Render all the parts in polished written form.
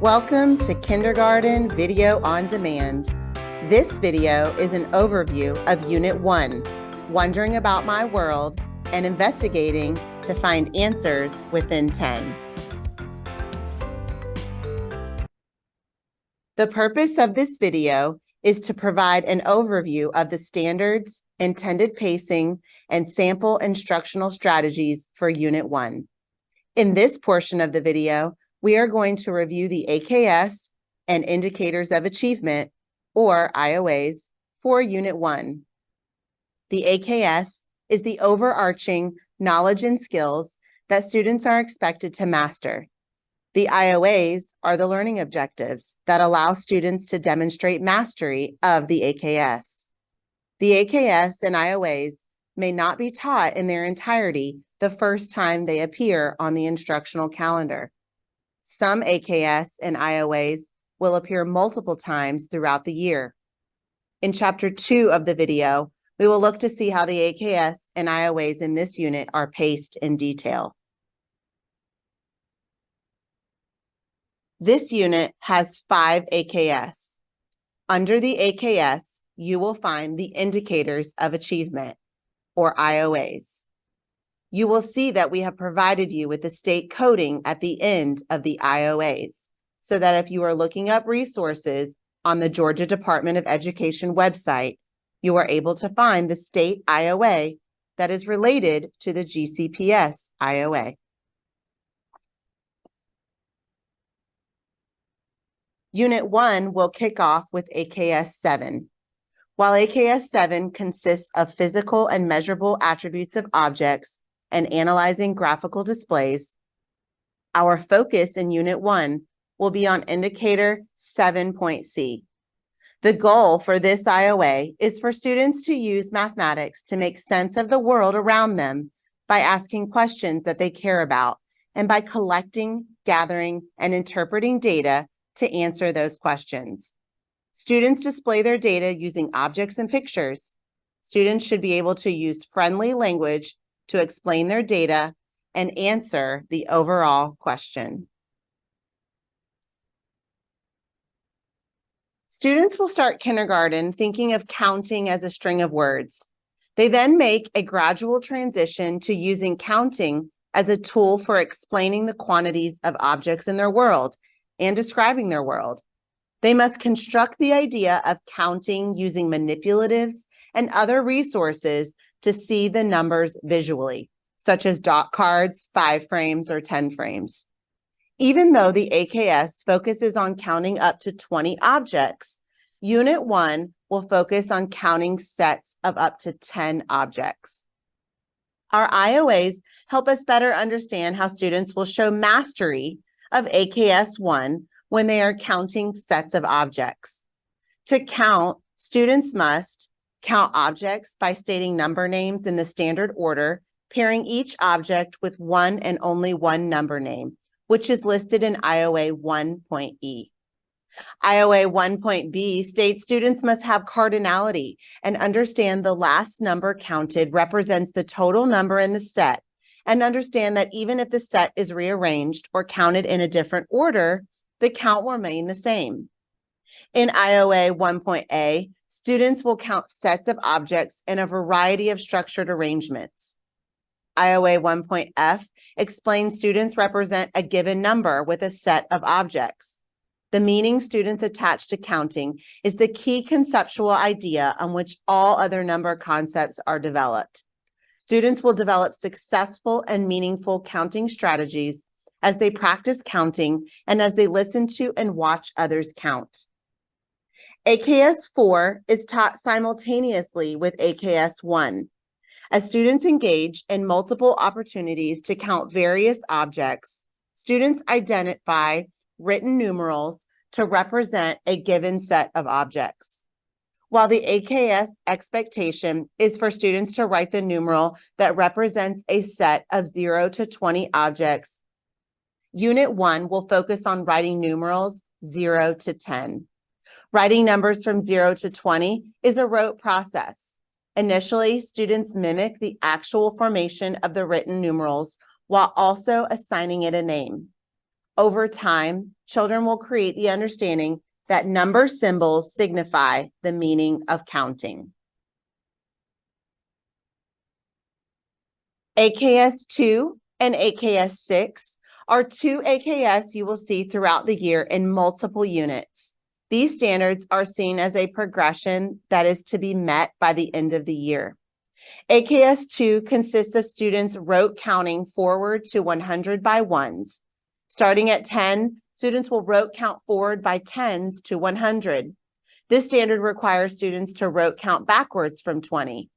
Welcome to Kindergarten Video on Demand. This video is an overview of Unit 1, Wondering About My World and Investigating to Find Answers Within 10. The purpose of this video is to provide an overview of the standards, intended pacing, and sample instructional strategies for Unit 1. In this portion of the video, we are going to review the AKS and Indicators of Achievement, or IOAs, for Unit 1. The AKS is the overarching knowledge and skills that students are expected to master. The IOAs are the learning objectives that allow students to demonstrate mastery of the AKS. The AKS and IOAs may not be taught in their entirety the first time they appear on the instructional calendar. Some AKS and IOAs will appear multiple times throughout the year. In Chapter 2 of the video, we will look to see how the AKS and IOAs in this unit are paced in detail. This unit has 5 AKS. Under the AKS, you will find the Indicators of Achievement, or IOAs. You will see that we have provided you with the state coding at the end of the IOAs, so that if you are looking up resources on the Georgia Department of Education website, you are able to find the state IOA that is related to the GCPS IOA. Unit 1 will kick off with AKS 7. While AKS 7 consists of physical and measurable attributes of objects and analyzing graphical displays, our focus in Unit 1 will be on Indicator 7.C. The goal for this IOA is for students to use mathematics to make sense of the world around them by asking questions that they care about and by collecting, gathering, and interpreting data to answer those questions. Students display their data using objects and pictures. Students should be able to use friendly language to explain their data and answer the overall question. Students will start kindergarten thinking of counting as a string of words. They then make a gradual transition to using counting as a tool for explaining the quantities of objects in their world and describing their world. They must construct the idea of counting using manipulatives and other resources to see the numbers visually, such as dot cards, 5 frames, or 10 frames. Even though the AKS focuses on counting up to 20 objects, Unit 1 will focus on counting sets of up to 10 objects. Our IOAs help us better understand how students will show mastery of AKS 1 when they are counting sets of objects. To count, students must count objects by stating number names in the standard order, pairing each object with one and only one number name, which is listed in IOA 1.E. IOA 1.B states students must have cardinality and understand the last number counted represents the total number in the set, and understand that even if the set is rearranged or counted in a different order, the count will remain the same. In IOA 1.A, students will count sets of objects in a variety of structured arrangements. IOA 1.F explains students represent a given number with a set of objects. The meaning students attach to counting is the key conceptual idea on which all other number concepts are developed. Students will develop successful and meaningful counting strategies as they practice counting and as they listen to and watch others count. AKS 4 is taught simultaneously with AKS 1. As students engage in multiple opportunities to count various objects, students identify written numerals to represent a given set of objects. While the AKS expectation is for students to write the numeral that represents a set of 0 to 20 objects, Unit 1 will focus on writing numerals 0 to 10. Writing numbers from 0 to 20 is a rote process. Initially, students mimic the actual formation of the written numerals while also assigning it a name. Over time, children will create the understanding that number symbols signify the meaning of counting. AKS 2 and AKS 6 are two AKS you will see throughout the year in multiple units. These standards are seen as a progression that is to be met by the end of the year. AKS 2 consists of students rote counting forward to 100 by ones. Starting at 10, students will rote count forward by tens to 100. This standard requires students to rote count backwards from 20.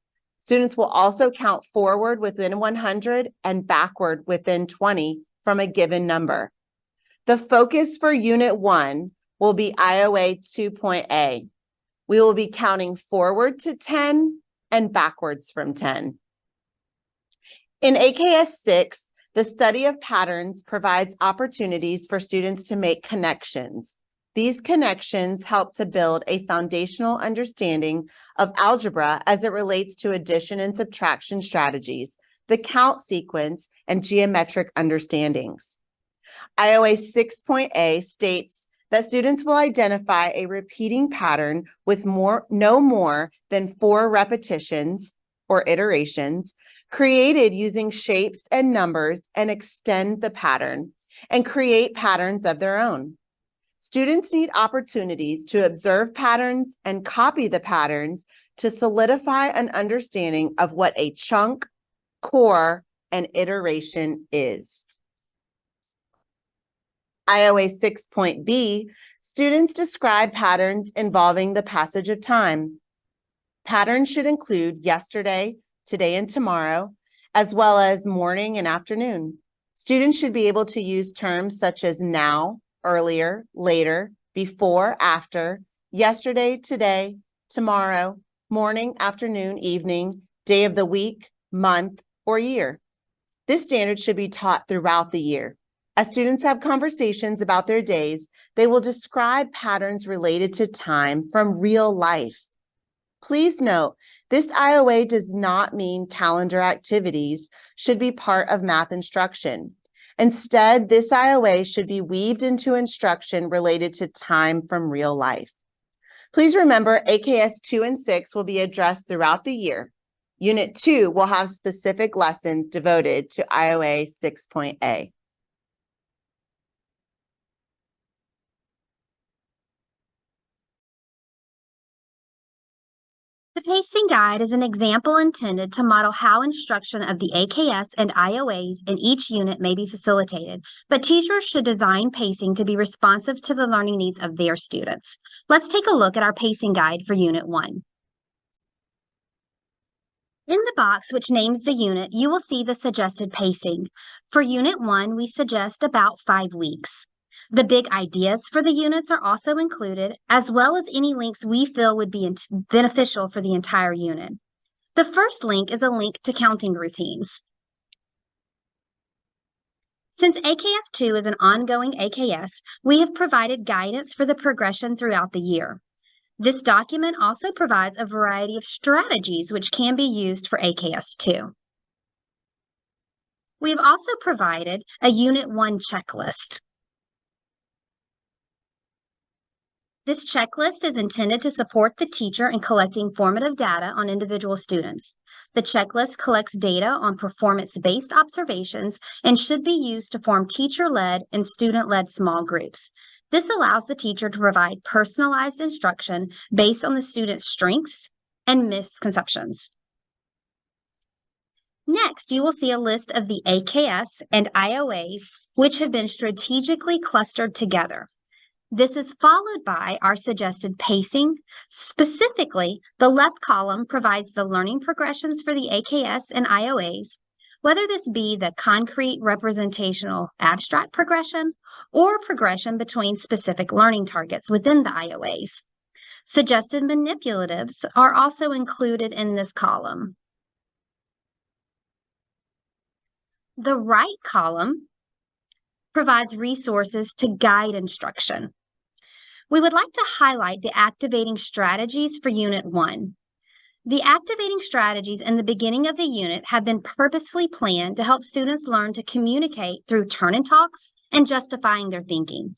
Students will also count forward within 100 and backward within 20 from a given number. The focus for Unit 1 will be IOA 2.A. We will be counting forward to 10 and backwards from 10. In AKS 6, the study of patterns provides opportunities for students to make connections. These connections help to build a foundational understanding of algebra as it relates to addition and subtraction strategies, the count sequence, and geometric understandings. IOA 6.A states that students will identify a repeating pattern with no more than 4 repetitions or iterations created using shapes and numbers and extend the pattern and create patterns of their own. Students need opportunities to observe patterns and copy the patterns to solidify an understanding of what a chunk, core, and iteration is. IOA 6.B, students describe patterns involving the passage of time. Patterns should include yesterday, today, and tomorrow, as well as morning and afternoon. Students should be able to use terms such as now, earlier, later, before, after, yesterday, today, tomorrow, morning, afternoon, evening, day of the week, month, or year. This standard should be taught throughout the year. As students have conversations about their days, they will describe patterns related to time from real life. Please note, this IOA does not mean calendar activities should be part of math instruction. Instead, this IOA should be weaved into instruction related to time from real life. Please remember, AKS 2 and 6 will be addressed throughout the year. Unit 2 will have specific lessons devoted to IOA 6.A. The pacing guide is an example intended to model how instruction of the AKS and IOAs in each unit may be facilitated, but teachers should design pacing to be responsive to the learning needs of their students. Let's take a look at our pacing guide for Unit 1. In the box which names the unit, you will see the suggested pacing. For Unit 1, we suggest about 5 weeks. The big ideas for the units are also included, as well as any links we feel would be beneficial for the entire unit. The first link is a link to counting routines. Since AKS 2 is an ongoing AKS, we have provided guidance for the progression throughout the year. This document also provides a variety of strategies which can be used for AKS 2. We have also provided a Unit 1 checklist. This checklist is intended to support the teacher in collecting formative data on individual students. The checklist collects data on performance-based observations and should be used to form teacher-led and student-led small groups. This allows the teacher to provide personalized instruction based on the student's strengths and misconceptions. Next, you will see a list of the AKS and IOAs, which have been strategically clustered together. This is followed by our suggested pacing. Specifically, the left column provides the learning progressions for the AKS and IOAs, whether this be the concrete representational abstract progression or progression between specific learning targets within the IOAs. Suggested manipulatives are also included in this column. The right column provides resources to guide instruction. We would like to highlight the activating strategies for Unit 1. The activating strategies in the beginning of the unit have been purposefully planned to help students learn to communicate through turn and talks and justifying their thinking.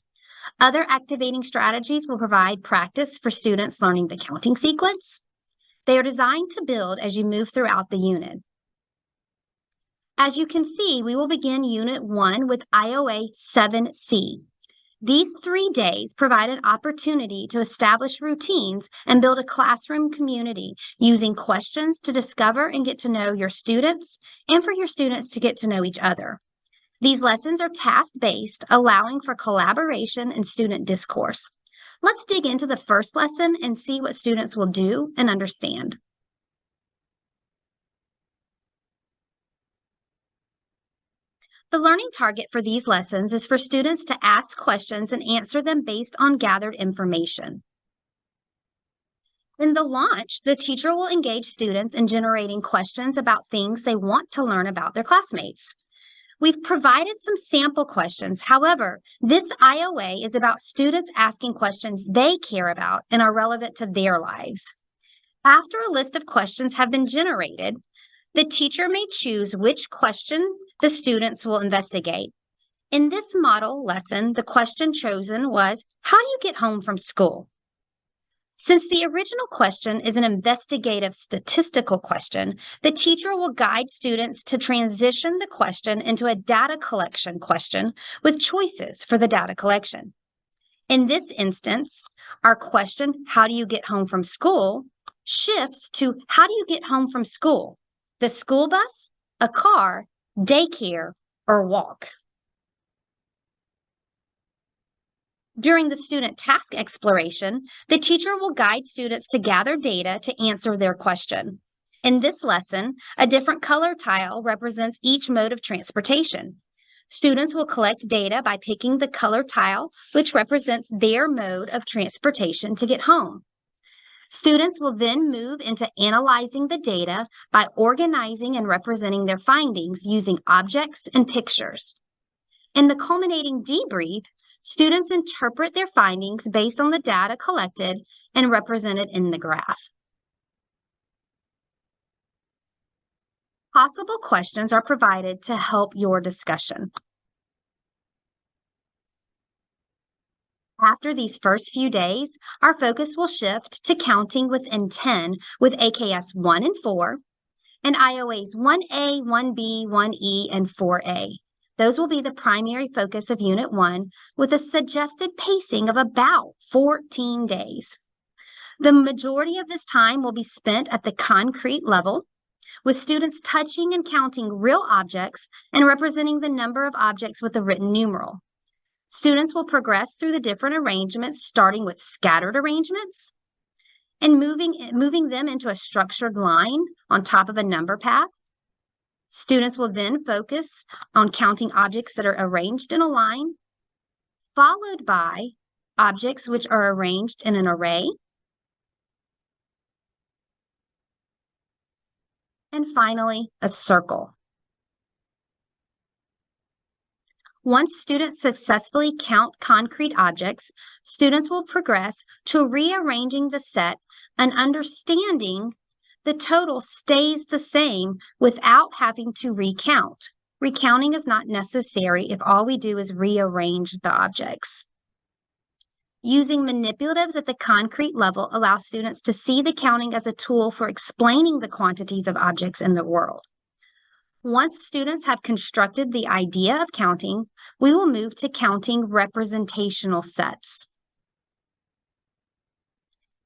Other activating strategies will provide practice for students learning the counting sequence. They are designed to build as you move throughout the unit. As you can see, we will begin Unit 1 with IOA 7C. These 3 days provide an opportunity to establish routines and build a classroom community using questions to discover and get to know your students and for your students to get to know each other. These lessons are task-based, allowing for collaboration and student discourse. Let's dig into the first lesson and see what students will do and understand. The learning target for these lessons is for students to ask questions and answer them based on gathered information. In the launch, the teacher will engage students in generating questions about things they want to learn about their classmates. We've provided some sample questions. However, this IOA is about students asking questions they care about and are relevant to their lives. After a list of questions have been generated, the teacher may choose which question the students will investigate. In this model lesson, the question chosen was, how do you get home from school? Since the original question is an investigative statistical question, the teacher will guide students to transition the question into a data collection question with choices for the data collection. In this instance, our question, how do you get home from school, shifts to how do you get home from school? The school bus, a car, daycare, or walk. During the student task exploration, the teacher will guide students to gather data to answer their question. In this lesson, a different color tile represents each mode of transportation. Students will collect data by picking the color tile, which represents their mode of transportation to get home. Students will then move into analyzing the data by organizing and representing their findings using objects and pictures. In the culminating debrief, students interpret their findings based on the data collected and represented in the graph. Possible questions are provided to help your discussion. After these first few days, our focus will shift to counting within 10 with AKS 1 and 4, and IOAs 1A, 1B, 1E, and 4A. Those will be the primary focus of Unit 1 with a suggested pacing of about 14 days. The majority of this time will be spent at the concrete level, with students touching and counting real objects and representing the number of objects with a written numeral. Students will progress through the different arrangements, starting with scattered arrangements and moving them into a structured line on top of a number path. Students will then focus on counting objects that are arranged in a line, followed by objects which are arranged in an array, and finally, a circle. Once students successfully count concrete objects, students will progress to rearranging the set and understanding the total stays the same without having to recount. Recounting is not necessary if all we do is rearrange the objects. Using manipulatives at the concrete level allows students to see the counting as a tool for explaining the quantities of objects in the world. Once students have constructed the idea of counting, we will move to counting representational sets.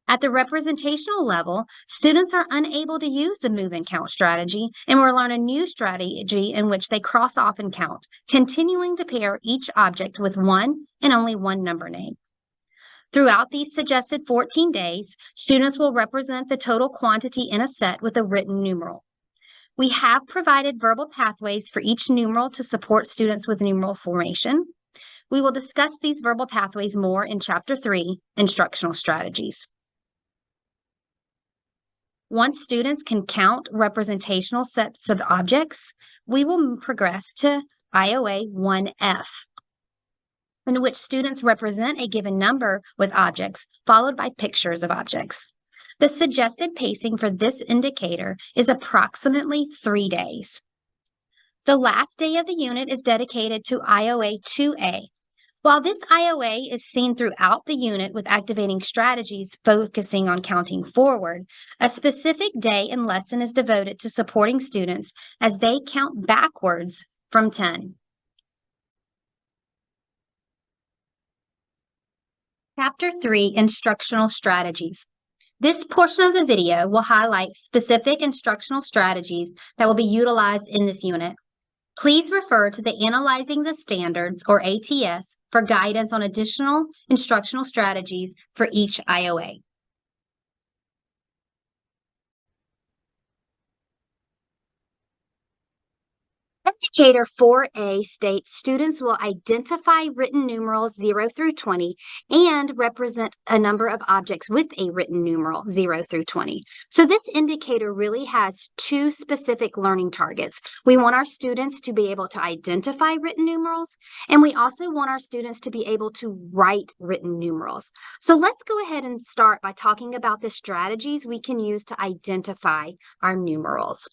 At the representational level, students are unable to use the move and count strategy and will learn a new strategy in which they cross off and count, continuing to pair each object with one and only one number name. Throughout these suggested 14 days, students will represent the total quantity in a set with a written numeral. We have provided verbal pathways for each numeral to support students with numeral formation. We will discuss these verbal pathways more in Chapter 3, Instructional Strategies. Once students can count representational sets of objects, we will progress to IOA 1F, in which students represent a given number with objects, followed by pictures of objects. The suggested pacing for this indicator is approximately 3 days. The last day of the unit is dedicated to IOA 2A. While this IOA is seen throughout the unit with activating strategies focusing on counting forward, a specific day and lesson is devoted to supporting students as they count backwards from 10. Chapter 3, Instructional Strategies. This portion of the video will highlight specific instructional strategies that will be utilized in this unit. Please refer to the Analyzing the Standards, or ATS, for guidance on additional instructional strategies for each IOA. Indicator 4A states students will identify written numerals 0 through 20 and represent a number of objects with a written numeral 0 through 20. So this indicator really has two specific learning targets. We want our students to be able to identify written numerals, and we also want our students to be able to write written numerals. So let's go ahead and start by talking about the strategies we can use to identify our numerals.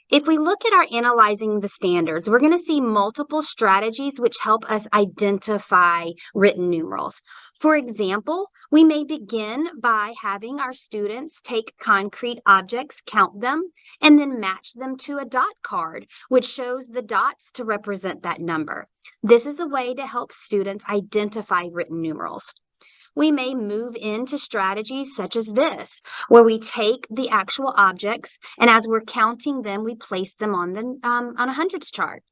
If we look at our Analyzing the Standards, we're going to see multiple strategies which help us identify written numerals. For example, we may begin by having our students take concrete objects, count them, and then match them to a dot card, which shows the dots to represent that number. This is a way to help students identify written numerals. We may move into strategies such as this, where we take the actual objects, and as we're counting them, we place them on a hundreds chart.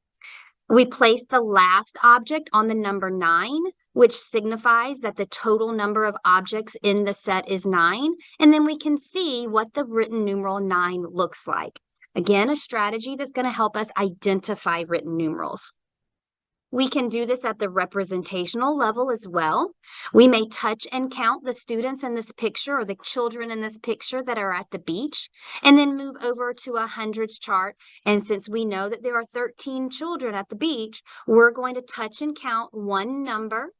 We place the last object on the number 9, which signifies that the total number of objects in the set is 9, and then we can see what the written numeral 9 looks like. Again, a strategy that's going to help us identify written numerals. We can do this at the representational level as well. We may touch and count the students in this picture or the children in this picture that are at the beach, and then move over to a hundreds chart. And since we know that there are 13 children at the beach, we're going to touch and count one number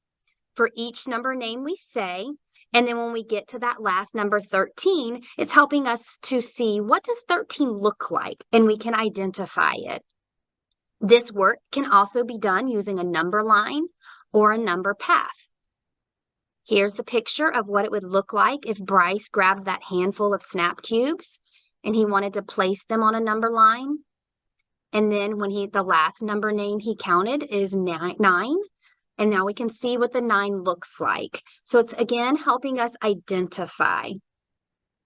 for each number name we say. And then when we get to that last number 13, it's helping us to see what does 13 look like, and we can identify it. This work can also be done using a number line or a number path. Here's the picture of what it would look like if Bryce grabbed that handful of snap cubes and he wanted to place them on a number line. And then when the last number name he counted is 9. And now we can see what the 9 looks like. So it's again helping us identify.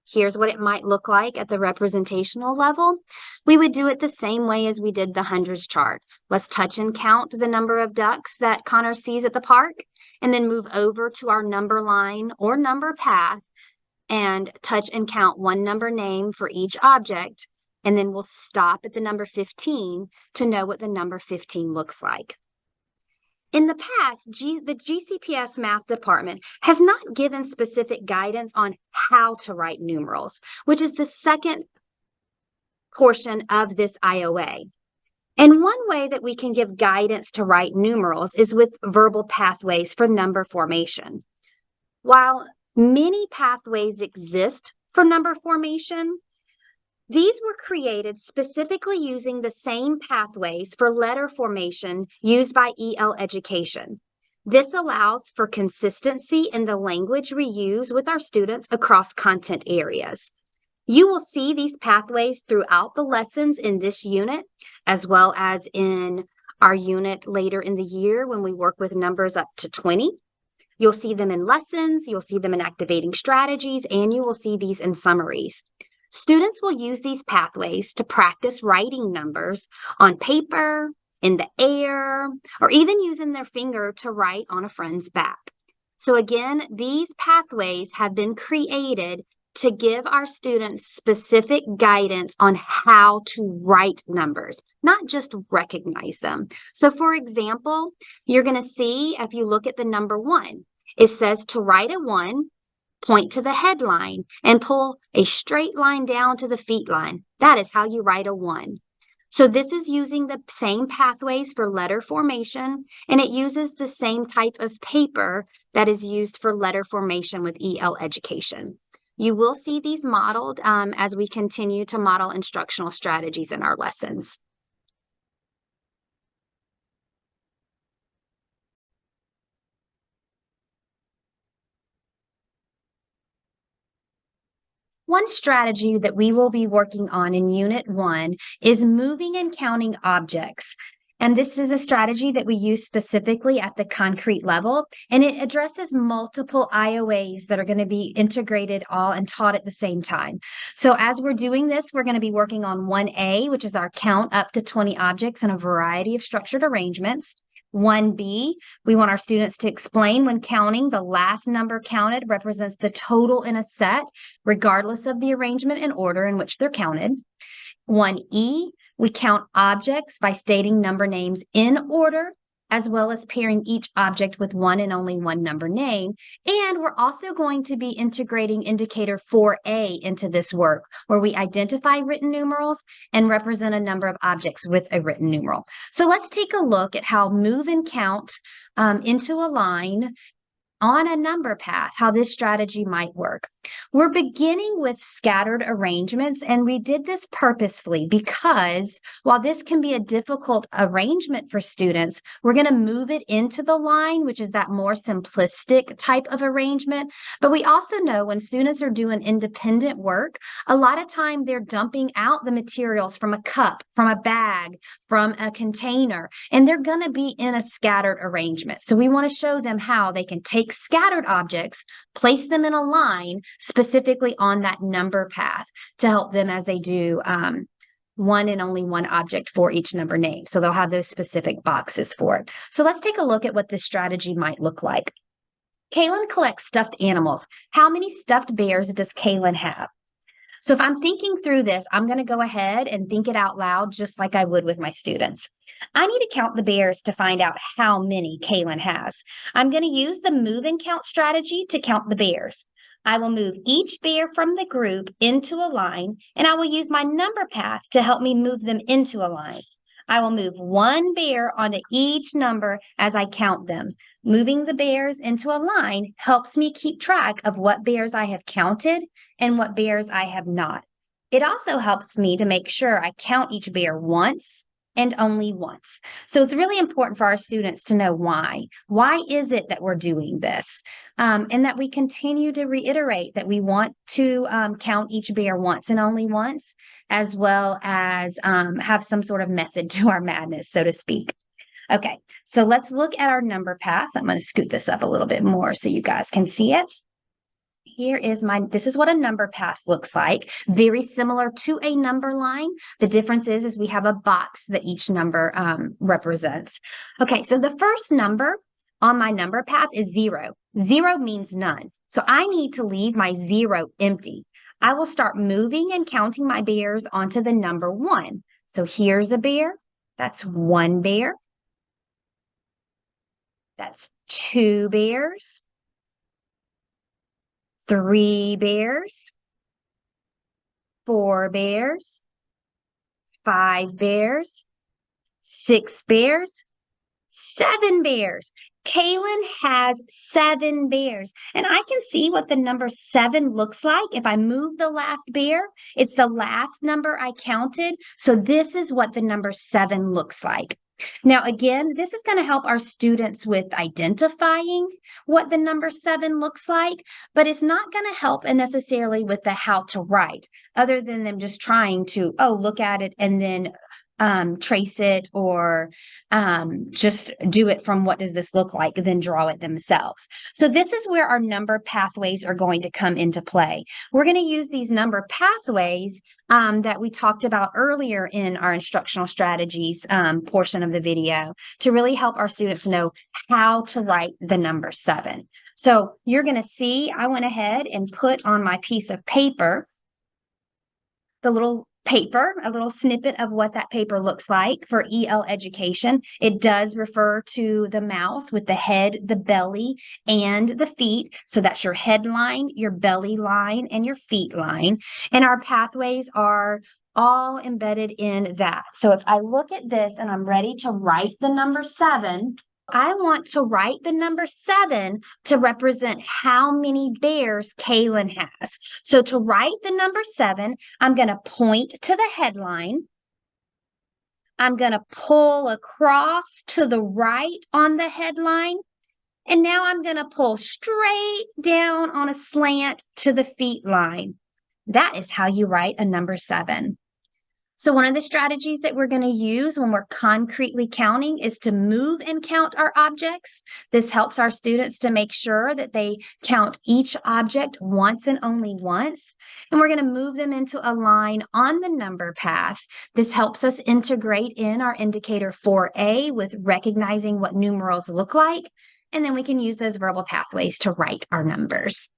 Here's what it might look like at the representational level. We would do it the same way as we did the hundreds chart. Let's touch and count the number of ducks that Connor sees at the park, and then move over to our number line or number path and touch and count one number name for each object, and then we'll stop at the number 15 to know what the number 15 looks like. In the past, the GCPS math department has not given specific guidance on how to write numerals, which is the second portion of this IOA. And one way that we can give guidance to write numerals is with verbal pathways for number formation. While many pathways exist for number formation, these were created specifically using the same pathways for letter formation used by EL education. This allows for consistency in the language we use with our students across content areas. You will see these pathways throughout the lessons in this unit, as well as in our unit later in the year when we work with numbers up to 20. You'll see them in lessons, you'll see them in activating strategies, and you will see these in summaries. Students will use these pathways to practice writing numbers on paper, in the air, or even using their finger to write on a friend's back. So again, these pathways have been created to give our students specific guidance on how to write numbers, not just recognize them. So for example, you're going to see if you look at the number 1, it says to write a 1, point to the headline and pull a straight line down to the feet line. That is how you write a 1. So this is using the same pathways for letter formation, and it uses the same type of paper that is used for letter formation with EL education. You will see these modeled as we continue to model instructional strategies in our lessons. One strategy that we will be working on in Unit 1 is moving and counting objects. And this is a strategy that we use specifically at the concrete level, and it addresses multiple IOAs that are going to be integrated all and taught at the same time. So as we're doing this, we're going to be working on 1A, which is our count up to 20 objects in a variety of structured arrangements. 1B, we want our students to explain when counting, the last number counted represents the total in a set, regardless of the arrangement and order in which they're counted. 1E, we count objects by stating number names in order, as well as pairing each object with one and only one number name. And we're also going to be integrating indicator 4A into this work, where we identify written numerals and represent a number of objects with a written numeral. So let's take a look at how move and count into a line on a number path, how this strategy might work. We're beginning with scattered arrangements, and we did this purposefully because while this can be a difficult arrangement for students, we're going to move it into the line, which is that more simplistic type of arrangement. But we also know when students are doing independent work, a lot of time they're dumping out the materials from a cup, from a bag, from a container, and they're going to be in a scattered arrangement. So we want to show them how they can take scattered objects, place them in a line specifically on that number path to help them as they do one and only one object for each number name. So they'll have those specific boxes for it. So let's take a look at what this strategy might look like. Kaylin collects stuffed animals. How many stuffed bears does Kaylin have? So if I'm thinking through this, I'm going to go ahead and think it out loud just like I would with my students. I need to count the bears to find out how many Kaylin has. I'm going to use the move and count strategy to count the bears. I will move each bear from the group into a line, and I will use my number path to help me move them into a line. I will move one bear onto each number as I count them. Moving the bears into a line helps me keep track of what bears I have counted and what bears I have not. It also helps me to make sure I count each bear once and only once. So it's really important for our students to know why. Why is it that we're doing this? And that we continue to reiterate that we want to count each bear once and only once, as well as have some sort of method to our madness, so to speak. Okay, so let's look at our number path. I'm going to scoot this up a little bit more so you guys can see it. This is what a number path looks like. Very similar to a number line. The difference is we have a box that each number represents. Okay, so the first number on my number path is 0. 0 means none. So I need to leave my 0 empty. I will start moving and counting my bears onto the number 1. So here's a bear. That's 1 bear. That's 2 bears. 3 bears, 4 bears, 5 bears, 6 bears, 7 bears. Kaylin has 7 bears, and I can see what the number 7 looks like. If I move the last bear, it's the last number I counted. So this is what the number 7 looks like. Now, again, this is going to help our students with identifying what the number 7 looks like, but it's not going to help necessarily with the how to write, other than them just trying to, look at it and then trace it, or just do it from what does this look like, then draw it themselves. So this is where our number pathways are going to come into play. We're going to use these number pathways that we talked about earlier in our instructional strategies portion of the video to really help our students know how to write the number 7. So you're going to see, I went ahead and put on my piece of paper a little snippet of what that paper looks like for EL education. It does refer to the mouse with the head, the belly, and the feet. So that's your head line, your belly line, and your feet line. And our pathways are all embedded in that. So if I look at this and I'm ready to write the number 7, I want to write the number 7 to represent how many bears Kaylin has. So to write the number 7, I'm going to point to the headline. I'm going to pull across to the right on the headline. And now I'm going to pull straight down on a slant to the feet line. That is how you write a number 7. So one of the strategies that we're going to use when we're concretely counting is to move and count our objects. This helps our students to make sure that they count each object once and only once. And we're going to move them into a line on the number path. This helps us integrate in our indicator 4A with recognizing what numerals look like. And then we can use those verbal pathways to write our numbers.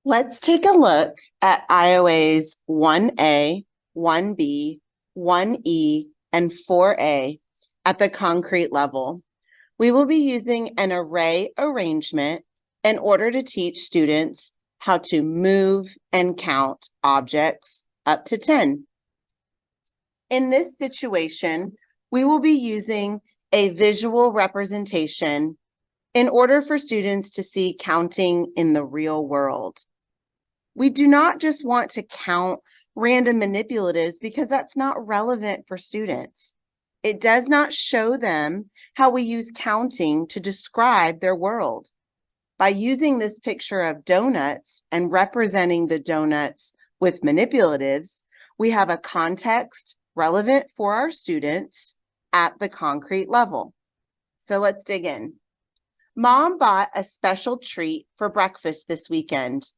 Let's take a look at IOAs 1A, 1B, 1E, and 4A at the concrete level. We will be using an array arrangement in order to teach students how to move and count objects up to 10. In this situation, we will be using a visual representation in order for students to see counting in the real world. We do not just want to count random manipulatives because that's not relevant for students. It does not show them how we use counting to describe their world. By using this picture of donuts and representing the donuts with manipulatives, we have a context relevant for our students at the concrete level. So let's dig in. Mom bought a special treat for breakfast this weekend.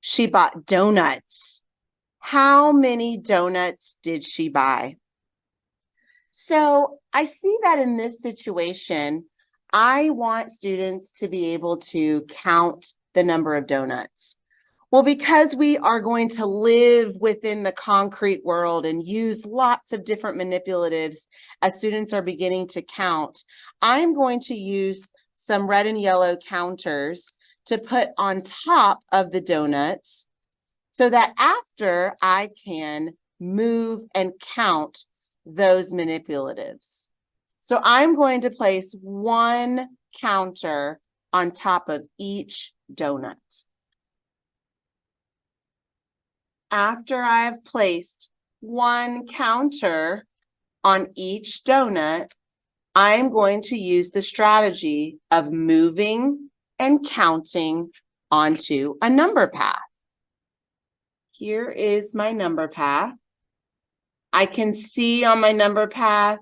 She bought donuts. How many donuts did she buy? So I see that in this situation, I want students to be able to count the number of donuts. Well, because we are going to live within the concrete world and use lots of different manipulatives as students are beginning to count, I'm going to use some red and yellow counters to put on top of the donuts so that after I can move and count those manipulatives. So I'm going to place one counter on top of each donut. After I have placed one counter on each donut, I'm going to use the strategy of moving and counting onto a number path. Here is my number path. I can see on my number path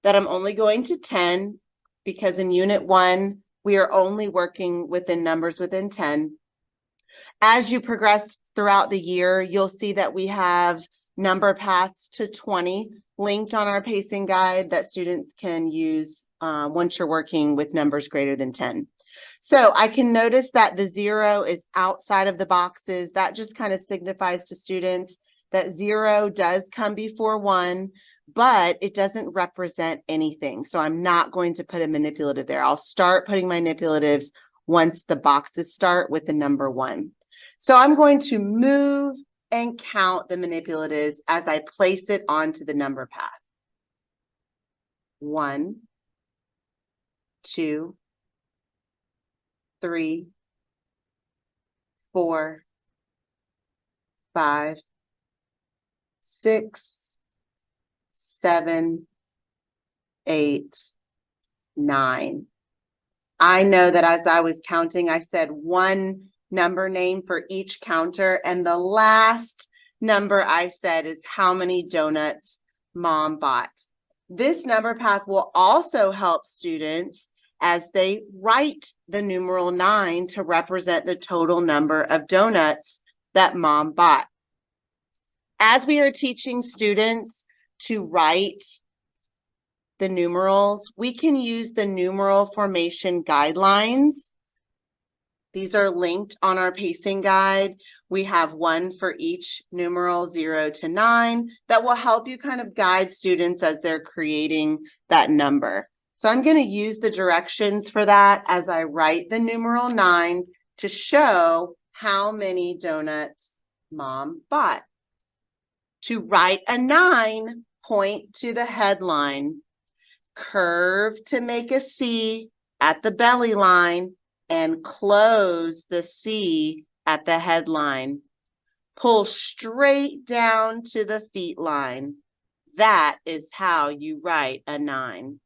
that I'm only going to 10 because in Unit 1, we are only working within numbers within 10. As you progress throughout the year, you'll see that we have number paths to 20 linked on our pacing guide that students can use once you're working with numbers greater than 10. So I can notice that the 0 is outside of the boxes. That just kind of signifies to students that 0 does come before 1, but it doesn't represent anything. So I'm not going to put a manipulative there. I'll start putting my manipulatives once the boxes start with the number 1. So I'm going to move and count the manipulatives as I place it onto the number path. 1, 2, 3, 4, 5, 6, 7, 8, 9. I know that as I was counting, I said one number name for each counter, and the last number I said is how many donuts Mom bought. This number path will also help students as they write the numeral 9 to represent the total number of donuts that Mom bought. As we are teaching students to write the numerals, we can use the numeral formation guidelines. These are linked on our pacing guide. We have one for each numeral 0 to 9 that will help you kind of guide students as they're creating that number. So I'm going to use the directions for that as I write the numeral 9 to show how many donuts Mom bought. To write a 9, point to the headline, curve to make a C at the belly line, and close the C at the headline. Pull straight down to the feet line. That is how you write a 9.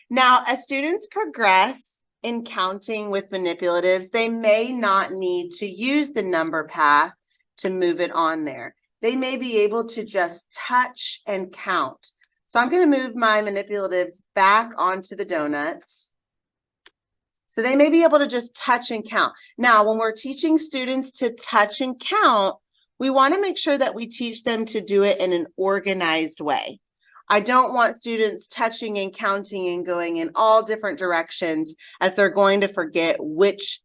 Now, as students progress in counting with manipulatives, they may not need to use the number path to move it on there. They may be able to just touch and count. So I'm going to move my manipulatives back onto the donuts. So they may be able to just touch and count. Now, when we're teaching students to touch and count, we want to make sure that we teach them to do it in an organized way. I don't want students touching and counting and going in all different directions, as they're going to forget which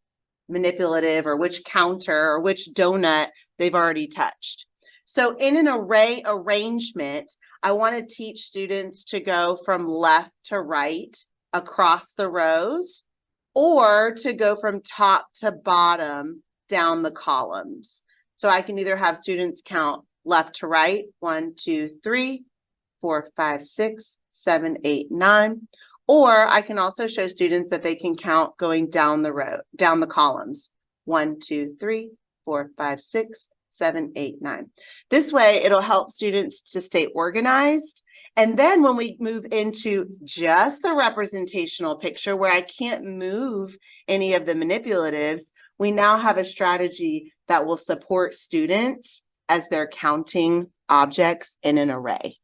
manipulative or which counter or which donut they've already touched. So in an array arrangement, I want to teach students to go from left to right across the rows, or to go from top to bottom down the columns. So I can either have students count left to right, 1, 2, 3, 4, 5, 6, 7, 8, 9. Or I can also show students that they can count going down the row, down the columns. 1, 2, 3, 4, 5, 6, 7, 8, 9. This way, it'll help students to stay organized. And then when we move into just the representational picture where I can't move any of the manipulatives, we now have a strategy that will support students as they're counting objects in an array.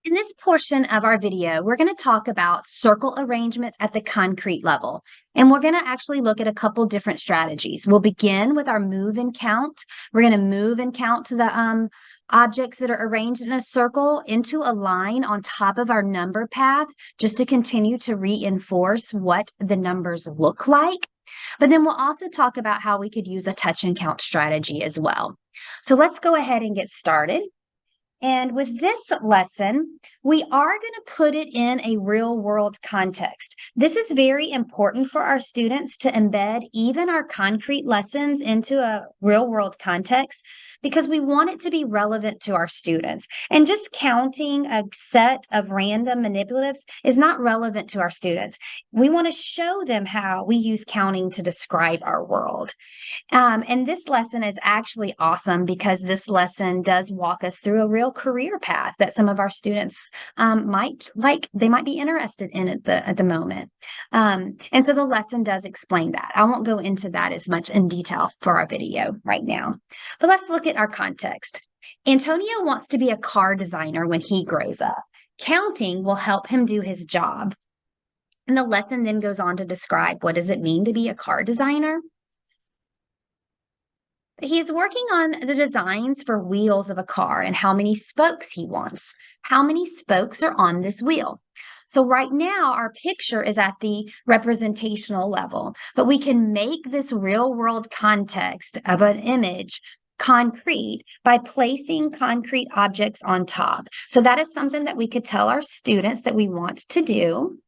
In this portion of our video, we're going to talk about circle arrangements at the concrete level. And we're going to actually look at a couple different strategies. We'll begin with our move and count. We're going to move and count the objects that are arranged in a circle into a line on top of our number path, just to continue to reinforce what the numbers look like. But then we'll also talk about how we could use a touch and count strategy as well. So let's go ahead and get started. And with this lesson, we are going to put it in a real world context. This is very important for our students to embed even our concrete lessons into a real world context, because we want it to be relevant to our students. And just counting a set of random manipulatives is not relevant to our students. We want to show them how we use counting to describe our world. And this lesson is actually awesome because this lesson does walk us through a real career path that some of our students might like. They might be interested in at the moment. And so the lesson does explain that. I won't go into that as much in detail for our video right now. But let's look at our context. Antonio wants to be a car designer when he grows up. Counting will help him do his job. And the lesson then goes on to describe, what does it mean to be a car designer? He is working on the designs for wheels of a car and how many spokes he wants. How many spokes are on this wheel? So right now, our picture is at the representational level, but we can make this real world context of an image concrete by placing concrete objects on top. So that is something that we could tell our students that we want to do.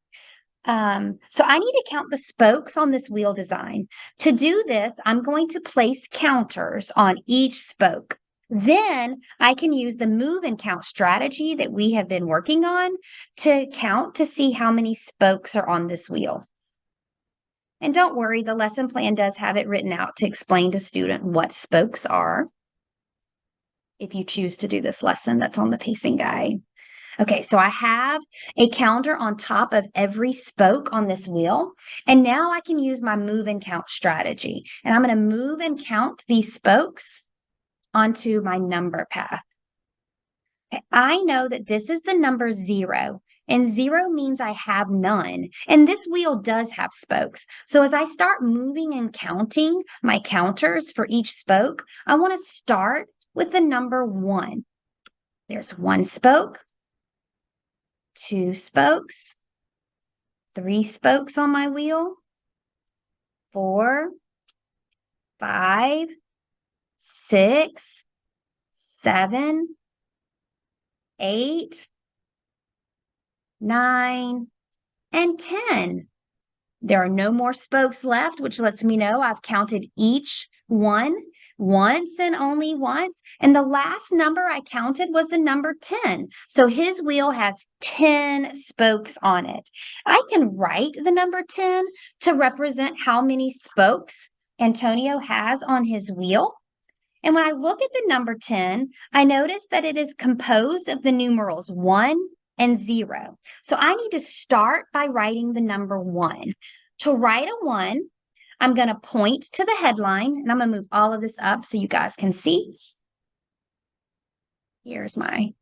So I need to count the spokes on this wheel design. To do this, I'm going to place counters on each spoke. Then I can use the move and count strategy that we have been working on to count to see how many spokes are on this wheel. And don't worry, the lesson plan does have it written out to explain to student what spokes are. If you choose to do this lesson, that's on the pacing guide. Okay, so I have a counter on top of every spoke on this wheel, and now I can use my move and count strategy. And I'm going to move and count these spokes onto my number path. Okay, I know that this is the number 0, and 0 means I have none. And this wheel does have spokes. So as I start moving and counting my counters for each spoke, I want to start with the number 1. There's 1 spoke. 2 spokes, 3 spokes on my wheel, 4, 5, 6, 7, 8, 9, and 10. There are no more spokes left, which lets me know I've counted each one once and only once. And the last number I counted was the number 10. So his wheel has 10 spokes on it. I can write the number 10 to represent how many spokes Antonio has on his wheel. And when I look at the number 10, I notice that it is composed of the numerals 1 and 0. So I need to start by writing the number 1. To write a 1, I'm going to point to the headline, and I'm going to move all of this up so you guys can see. Here's my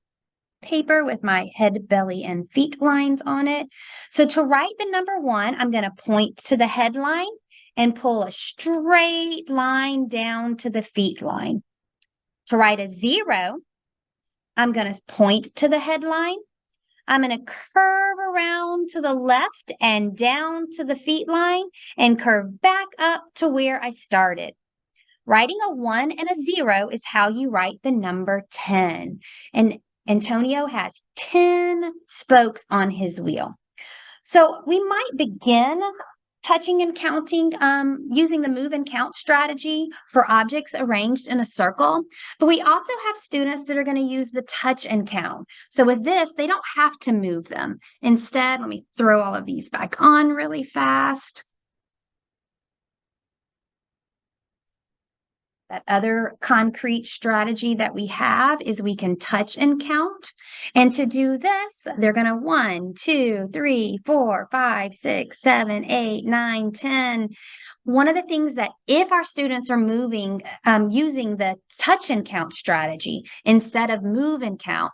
paper with my head, belly, and feet lines on it. So to write the number 1, I'm going to point to the headline and pull a straight line down to the feet line. To write a 0, I'm going to point to the headline. I'm going to curve around to the left and down to the feet line and curve back up to where I started. Writing a 1 and a 0 is how you write the number 10. And Antonio has 10 spokes on his wheel. So we might begin touching and counting using the move and count strategy for objects arranged in a circle. But we also have students that are going to use the touch and count. So with this, they don't have to move them. Instead, let me throw all of these back on really fast. That other concrete strategy that we have is we can touch and count. And to do this, they're going to 1, 2, 3, 4, 5, 6, 7, 8, 9, 10. One of the things that if our students are moving using the touch and count strategy instead of move and count,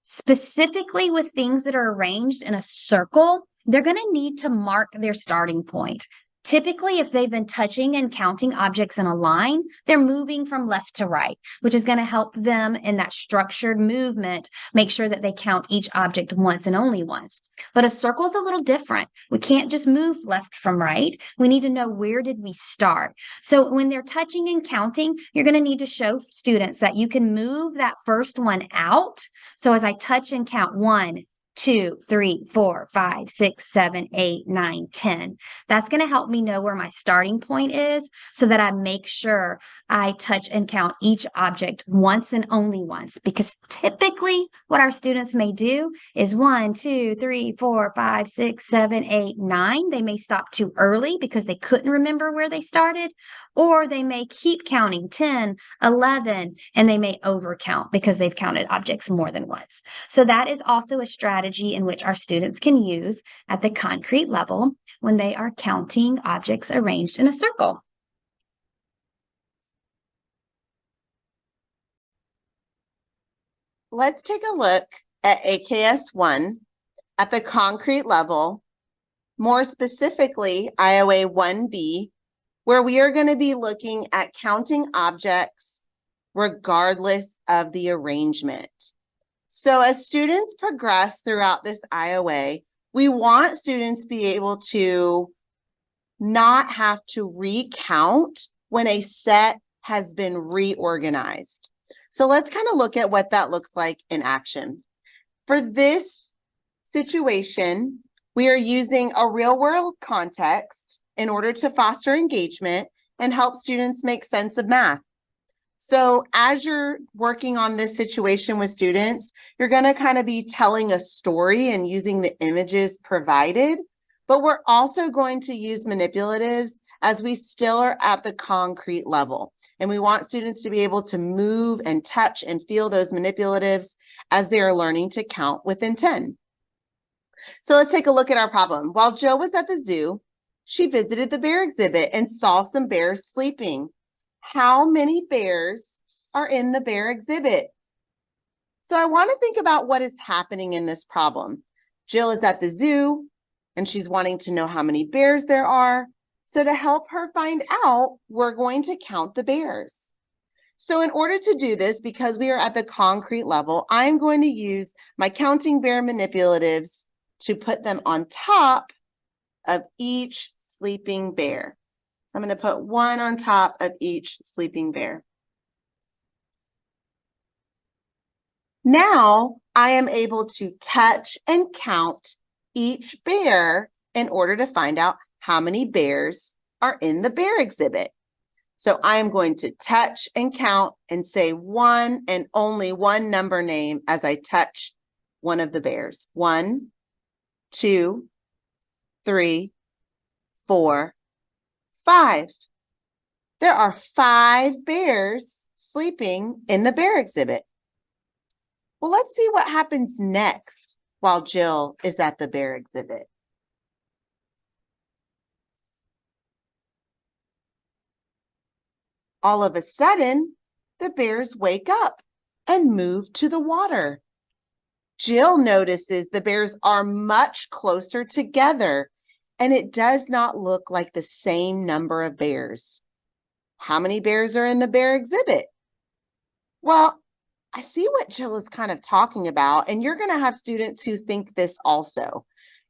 specifically with things that are arranged in a circle, they're going to need to mark their starting point. Typically, if they've been touching and counting objects in a line, they're moving from left to right, which is going to help them in that structured movement, make sure that they count each object once and only once. But a circle is a little different. We can't just move left from right. We need to know where did we start. So when they're touching and counting, you're going to need to show students that you can move that first one out. So as I touch and count 1, 2, 3, 4, 5, 6, 7, 8, 9, 10. That's going to help me know where my starting point is so that I make sure I touch and count each object once and only once. Because typically what our students may do is 1, 2, 3, 4, 5, 6, 7, 8, 9. They may stop too early because they couldn't remember where they started. Or they may keep counting 10, 11, and they may overcount because they've counted objects more than once. So that is also a strategy in which our students can use at the concrete level when they are counting objects arranged in a circle. Let's take a look at AKS 1 at the concrete level, more specifically IOA 1B, where we are going to be looking at counting objects regardless of the arrangement. So as students progress throughout this IOA, we want students to be able to not have to recount when a set has been reorganized. So let's kind of look at what that looks like in action. For this situation, we are using a real-world context in order to foster engagement and help students make sense of math. So as you're working on this situation with students, you're going to kind of be telling a story and using the images provided, but we're also going to use manipulatives as we still are at the concrete level. And we want students to be able to move and touch and feel those manipulatives as they are learning to count within 10. So let's take a look at our problem. While Jill was at the zoo, she visited the bear exhibit and saw some bears sleeping. How many bears are in the bear exhibit? So I want to think about what is happening in this problem. Jill is at the zoo and she's wanting to know how many bears there are. So to help her find out, we're going to count the bears. So in order to do this, because we are at the concrete level, I'm going to use my counting bear manipulatives to put them on top of each sleeping bear. I'm going to put 1 on top of each sleeping bear. Now I am able to touch and count each bear in order to find out how many bears are in the bear exhibit. So I am going to touch and count and say 1 and only 1 number name as I touch one of the bears. 1, 2, 3, 4, 5. There are 5 bears sleeping in the bear exhibit. Well, let's see what happens next while Jill is at the bear exhibit. All of a sudden, the bears wake up and move to the water. Jill notices the bears are much closer together, and it does not look like the same number of bears. How many bears are in the bear exhibit? Well, I see what Jill is kind of talking about, and you're going to have students who think this also.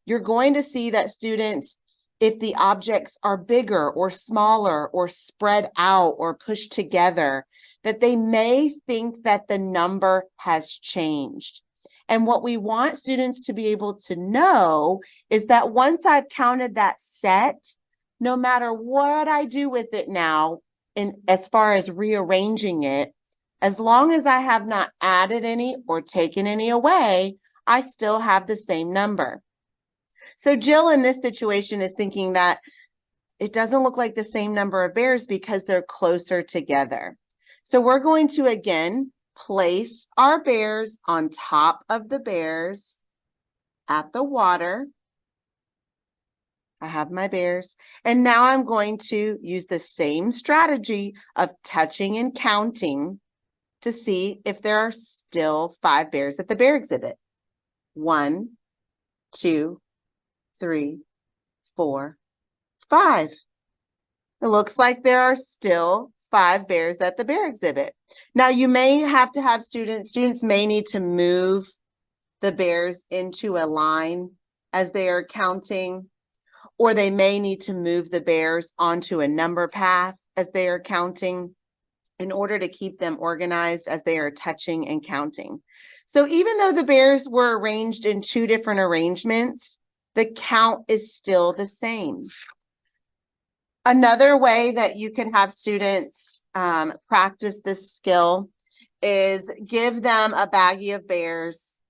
You're going to see that students, if the objects are bigger or smaller or spread out or pushed together, that they may think that the number has changed. And what we want students to be able to know is that once I've counted that set, no matter what I do with it now, as far as rearranging it, as long as I have not added any or taken any away, I still have the same number. So Jill in this situation is thinking that it doesn't look like the same number of bears because they're closer together. So we're going to again place our bears on top of the bears at the water. I have my bears. And now I'm going to use the same strategy of touching and counting to see if there are still 5 bears at the bear exhibit. 1, 2, 3, 4, 5. It looks like there are still 5 bears at the bear exhibit. Now you may have to have students may need to move the bears into a line as they are counting, or they may need to move the bears onto a number path as they are counting, in order to keep them organized as they are touching and counting. So even though the bears were arranged in 2 different arrangements, the count is still the same. Another way that you can have students practice this skill is give them a baggie of bears,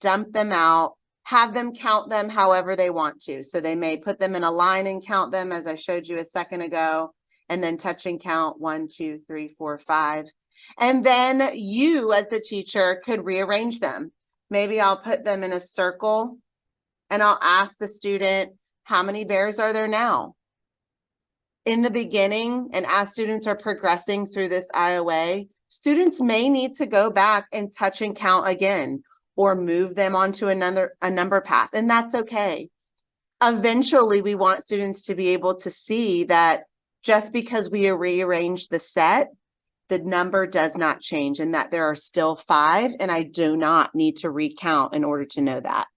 dump them out, have them count them however they want to. So they may put them in a line and count them, as I showed you a second ago, and then touch and count 1, 2, 3, 4, 5. And then you as the teacher could rearrange them. Maybe I'll put them in a circle and I'll ask the student, how many bears are there now? In the beginning, and as students are progressing through this IOA, students may need to go back and touch and count again, or move them onto a number path, and that's okay. Eventually, we want students to be able to see that just because we rearrange the set, the number does not change, and that there are still 5, and I do not need to recount in order to know that.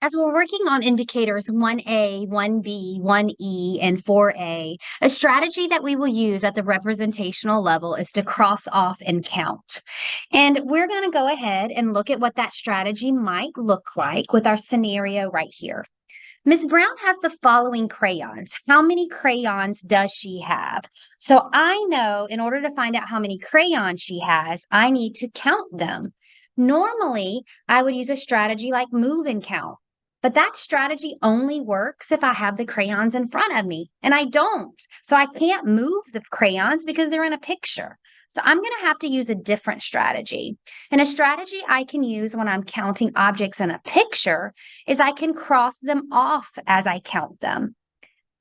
As we're working on indicators 1A, 1B, 1E, and 4A, a strategy that we will use at the representational level is to cross off and count. And we're going to go ahead and look at what that strategy might look like with our scenario right here. Ms. Brown has the following crayons. How many crayons does she have? So I know in order to find out how many crayons she has, I need to count them. Normally, I would use a strategy like move and count. But that strategy only works if I have the crayons in front of me, and I don't. So I can't move the crayons because they're in a picture. So I'm going to have to use a different strategy. And a strategy I can use when I'm counting objects in a picture is I can cross them off as I count them.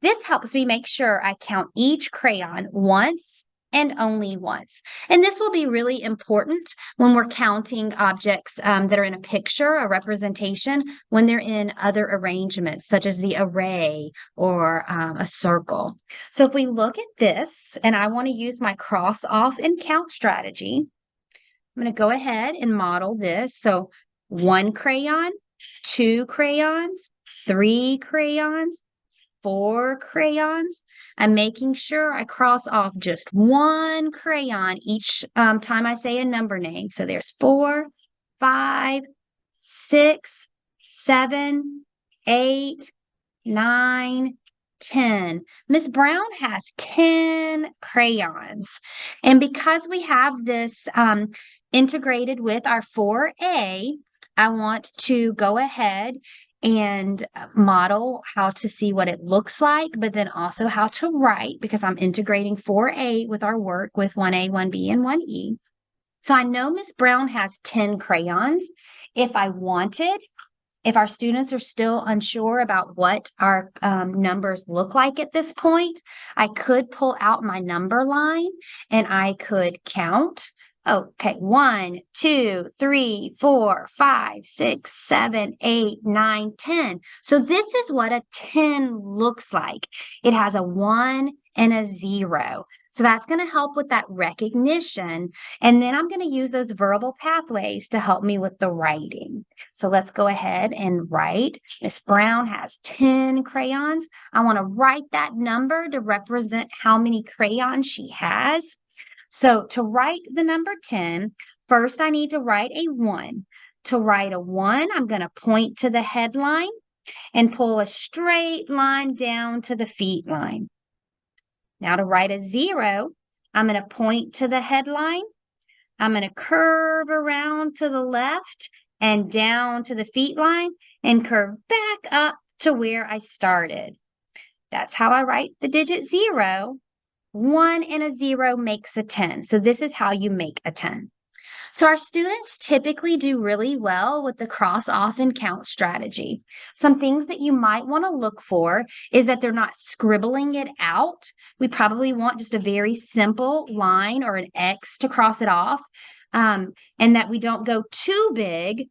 This helps me make sure I count each crayon once and only once. And this will be really important when we're counting objects that are in a picture, a representation, when they're in other arrangements, such as the array or a circle. So if we look at this, and I want to use my cross off and count strategy, I'm going to go ahead and model this. So 1 crayon, 2 crayons, 3 crayons, 4 crayons. I'm making sure I cross off just 1 crayon each time I say a number name. So there's 4, 5, 6, 7, 8, 9, 10. Miss Brown has 10 crayons. And because we have this integrated with our 4A, I want to go ahead and model how to see what it looks like, but then also how to write, because I'm integrating 4A with our work with 1A, 1B, and 1E. So I know Miss Brown has 10 crayons. If our students are still unsure about what our numbers look like at this point, I could pull out my number line and I could count. Okay, 1, 2, 3, 4, 5, 6, 7, 8, 9, 10. So this is what a 10 looks like. It has a 1 and a 0. So that's going to help with that recognition. And then I'm going to use those verbal pathways to help me with the writing. So let's go ahead and write. Miss Brown has 10 crayons. I want to write that number to represent how many crayons she has. So to write the number 10, first I need to write a 1. To write a 1, I'm going to point to the headline and pull a straight line down to the feet line. Now to write a 0, I'm going to point to the headline. I'm going to curve around to the left and down to the feet line and curve back up to where I started. That's how I write the digit 0. 1 and a 0 makes a 10. So this is how you make a 10. So our students typically do really well with the cross off and count strategy. Some things that you might want to look for is that they're not scribbling it out. We probably want just a very simple line or an X to cross it off, and that we don't go too big.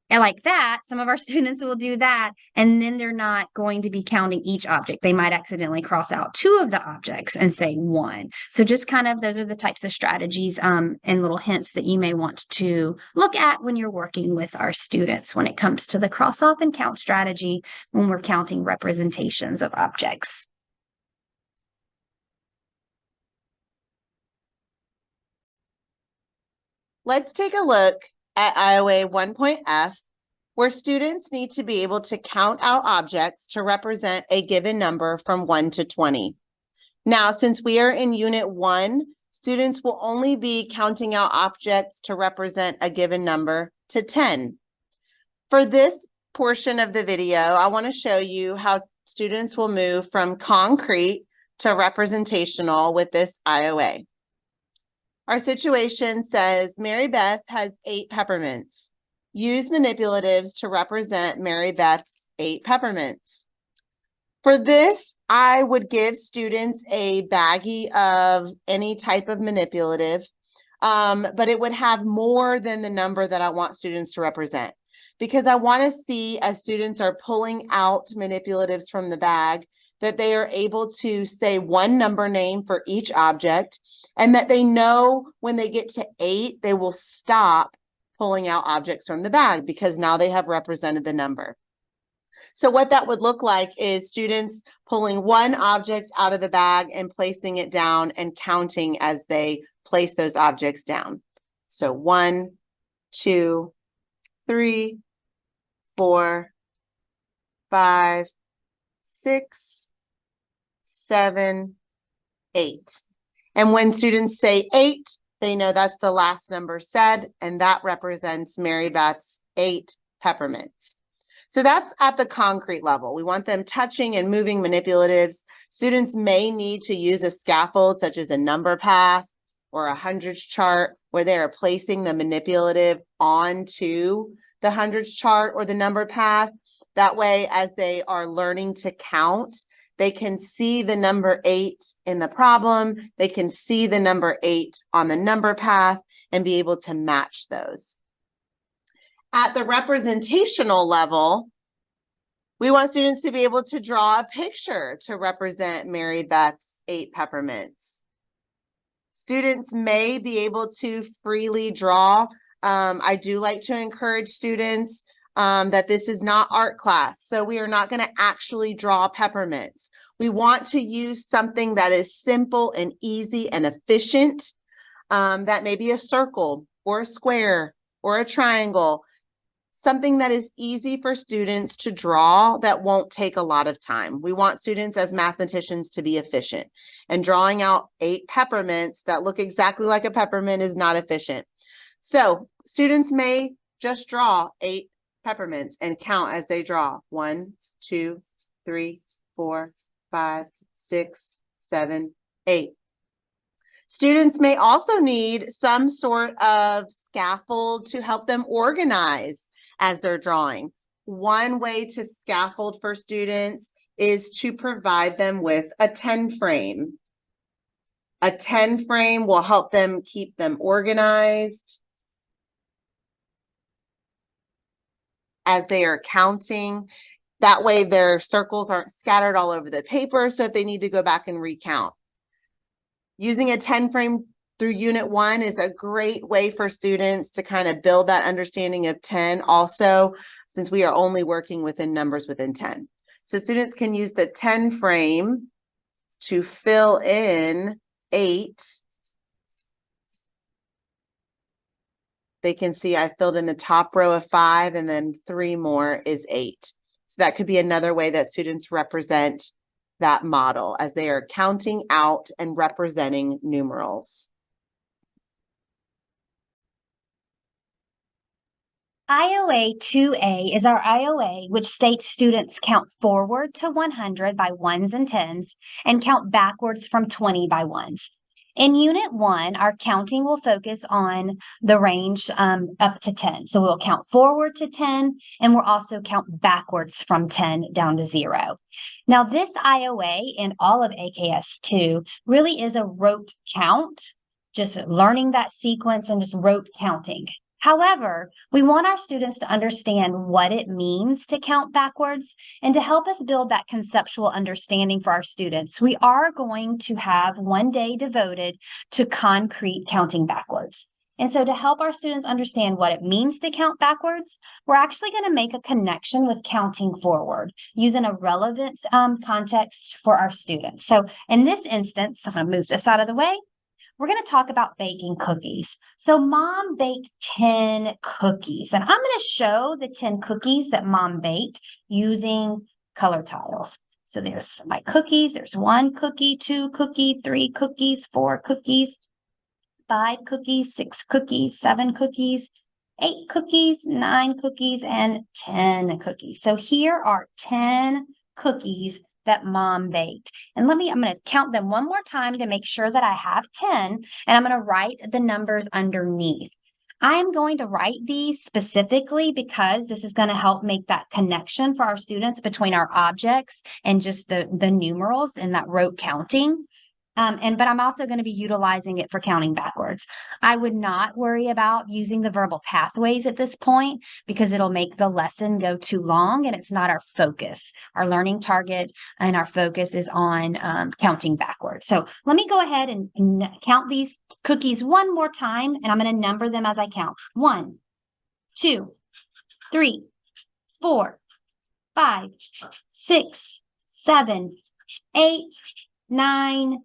And like that, some of our students will do that, and then they're not going to be counting each object. They might accidentally cross out 2 of the objects and say 1. So just kind of, those are the types of strategies and little hints that you may want to look at when you're working with our students when it comes to the cross off and count strategy when we're counting representations of objects. Let's take a look at IOA 1.F, where students need to be able to count out objects to represent a given number from 1 to 20. Now, since we are in Unit 1, students will only be counting out objects to represent a given number to 10. For this portion of the video, I want to show you how students will move from concrete to representational with this IOA. Our situation says Mary Beth has 8 peppermints. Use manipulatives to represent Mary Beth's 8 peppermints. For this, I would give students a baggie of any type of manipulative, but it would have more than the number that I want students to represent, because I want to see, as students are pulling out manipulatives from the bag, that they are able to say one number name for each object, and that they know when they get to 8, they will stop pulling out objects from the bag because now they have represented the number. So what that would look like is students pulling one object out of the bag and placing it down and counting as they place those objects down. So 1, 2, 3, 4, 5, 6, 7, 8. And when students say 8, they know that's the last number said, and that represents Mary Beth's 8 peppermints. So that's at the concrete level. We want them touching and moving manipulatives. Students may need to use a scaffold such as a number path or a hundreds chart, where they are placing the manipulative onto the hundreds chart or the number path. That way, as they are learning to count, they can see the number 8 in the problem. They can see the number 8 on the number path and be able to match those. At the representational level, we want students to be able to draw a picture to represent Mary Beth's 8 peppermints. Students may be able to freely draw. I do like to encourage students that this is not art class, so we are not going to actually draw peppermints. We want to use something that is simple and easy and efficient. That may be a circle or a square or a triangle, something that is easy for students to draw that won't take a lot of time. We want students as mathematicians to be efficient, and drawing out 8 peppermints that look exactly like a peppermint is not efficient. So students may just draw 8 peppermints and count as they draw. 1, 2, 3, 4, 5, 6, 7, 8. Students may also need some sort of scaffold to help them organize as they're drawing. One way to scaffold for students is to provide them with a 10 frame. A 10 frame will help them keep them organized as they are counting. That way their circles aren't scattered all over the paper, so if they need to go back and recount. Using a 10 frame through Unit 1 is a great way for students to kind of build that understanding of 10 also, since we are only working within numbers within 10. So students can use the 10 frame to fill in 8. They can see I filled in the top row of 5 and then 3 more is 8. So that could be another way that students represent that model as they are counting out and representing numerals. IOA 2A is our IOA, which states students count forward to 100 by ones and tens and count backwards from 20 by ones. In Unit 1, our counting will focus on the range up to 10. So we'll count forward to 10, and we'll also count backwards from 10 down to 0. Now, this IOA in all of AKS 2 really is a rote count, just learning that sequence and just rote counting. However, we want our students to understand what it means to count backwards, and to help us build that conceptual understanding for our students, we are going to have one day devoted to concrete counting backwards. And so to help our students understand what it means to count backwards, we're actually going to make a connection with counting forward using a relevant context for our students. So in this instance, I'm going to move this out of the way. We're going to talk about baking cookies. So Mom baked 10 cookies, and I'm going to show the 10 cookies that Mom baked using color tiles. So there's my cookies. There's 1 cookie, 2 cookie, 3 cookies, 4 cookies, 5 cookies, 6 cookies, 7 cookies, 8 cookies, 9 cookies, and 10 cookies. So here are 10 cookies that Mom baked. And I'm going to count them one more time to make sure that I have 10, and I'm going to write the numbers underneath. I am going to write these specifically because this is going to help make that connection for our students between our objects and just the numerals and that rote counting. But I'm also going to be utilizing it for counting backwards. I would not worry about using the verbal pathways at this point because it'll make the lesson go too long and it's not our focus. Our learning target and our focus is on counting backwards. So let me go ahead and count these cookies one more time, and I'm going to number them as I count. 1, 2, 3, 4, 5, 6, 7, 8, 9,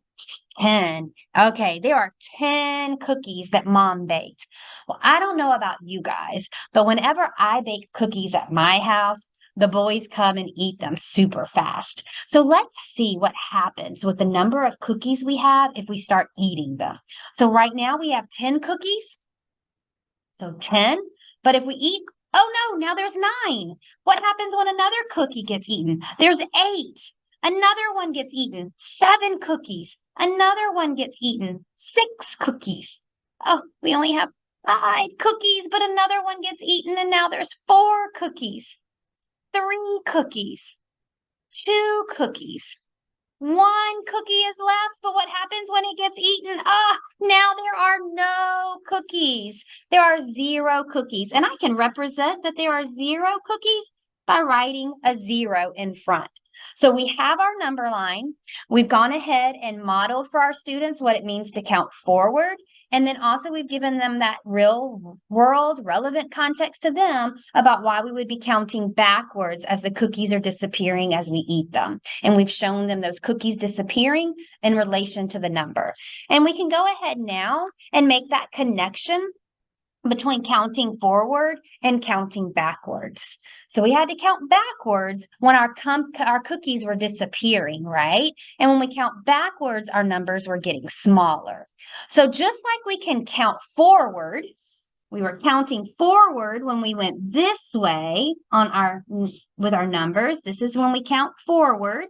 10. Okay, there are 10 cookies that Mom baked. Well, I don't know about you guys, but whenever I bake cookies at my house, the boys come and eat them super fast. So let's see what happens with the number of cookies we have if we start eating them. So right now we have 10 cookies. So 10, but if we eat, oh no, now there's 9. What happens when another cookie gets eaten? There's 8. Another one gets eaten. 7 cookies. Another one gets eaten. 6 cookies. Oh, we only have 5 cookies, but another one gets eaten, and now there's 4 cookies. 3 cookies. 2 cookies. 1 cookie is left, but what happens when it gets eaten? Now there are no cookies. There are 0 cookies, and I can represent that there are 0 cookies by writing a 0 in front. So we have our number line. We've gone ahead and modeled for our students what it means to count forward. And then also we've given them that real world relevant context to them about why we would be counting backwards as the cookies are disappearing as we eat them. And we've shown them those cookies disappearing in relation to the number. And we can go ahead now and make that connection between counting forward and counting backwards. So we had to count backwards when our cookies were disappearing, right? And when we count backwards, our numbers were getting smaller. So just like we can count forward We were counting forward when we went this way with our numbers. This is when we count forward.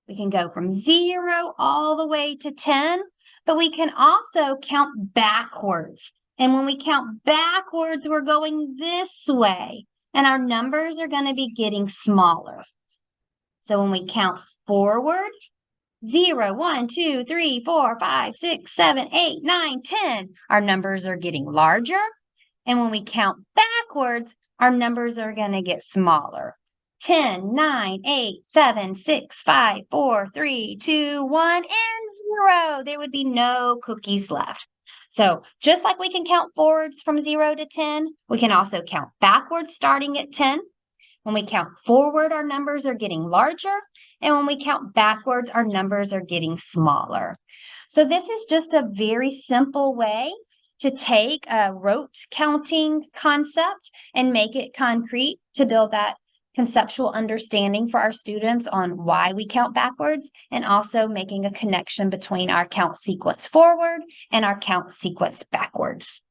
We can go from 0 all the way to 10, but we can also count backwards. And when we count backwards, we're going this way, and our numbers are going to be getting smaller. So when we count forward, 0, 1, 2, 3, 4, 5, 6, 7, 8, 9, 10, our numbers are getting larger. And when we count backwards, our numbers are going to get smaller. 10, 9, 8, 7, 6, 5, 4, 3, 2, 1, and 0. There would be no cookies left. So just like we can count forwards from 0 to 10, we can also count backwards starting at 10. When we count forward, our numbers are getting larger. And when we count backwards, our numbers are getting smaller. So this is just a very simple way to take a rote counting concept and make it concrete to build that conceptual understanding for our students on why we count backwards, and also making a connection between our count sequence forward and our count sequence backwards.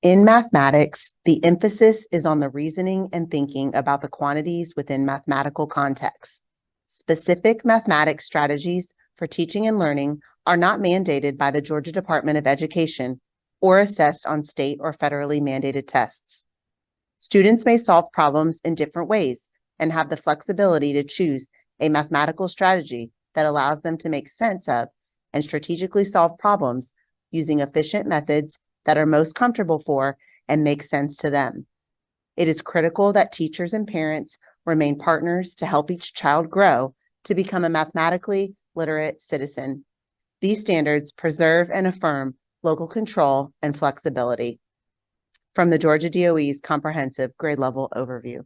In mathematics, the emphasis is on the reasoning and thinking about the quantities within mathematical contexts. Specific mathematics strategies for teaching and learning are not mandated by the Georgia Department of Education or assessed on state or federally mandated tests. Students may solve problems in different ways and have the flexibility to choose a mathematical strategy that allows them to make sense of and strategically solve problems using efficient methods that are most comfortable for and make sense to them. It is critical that teachers and parents remain partners to help each child grow to become a mathematically literate citizen. These standards preserve and affirm local control and flexibility. From the Georgia DOE's Comprehensive Grade Level Overview.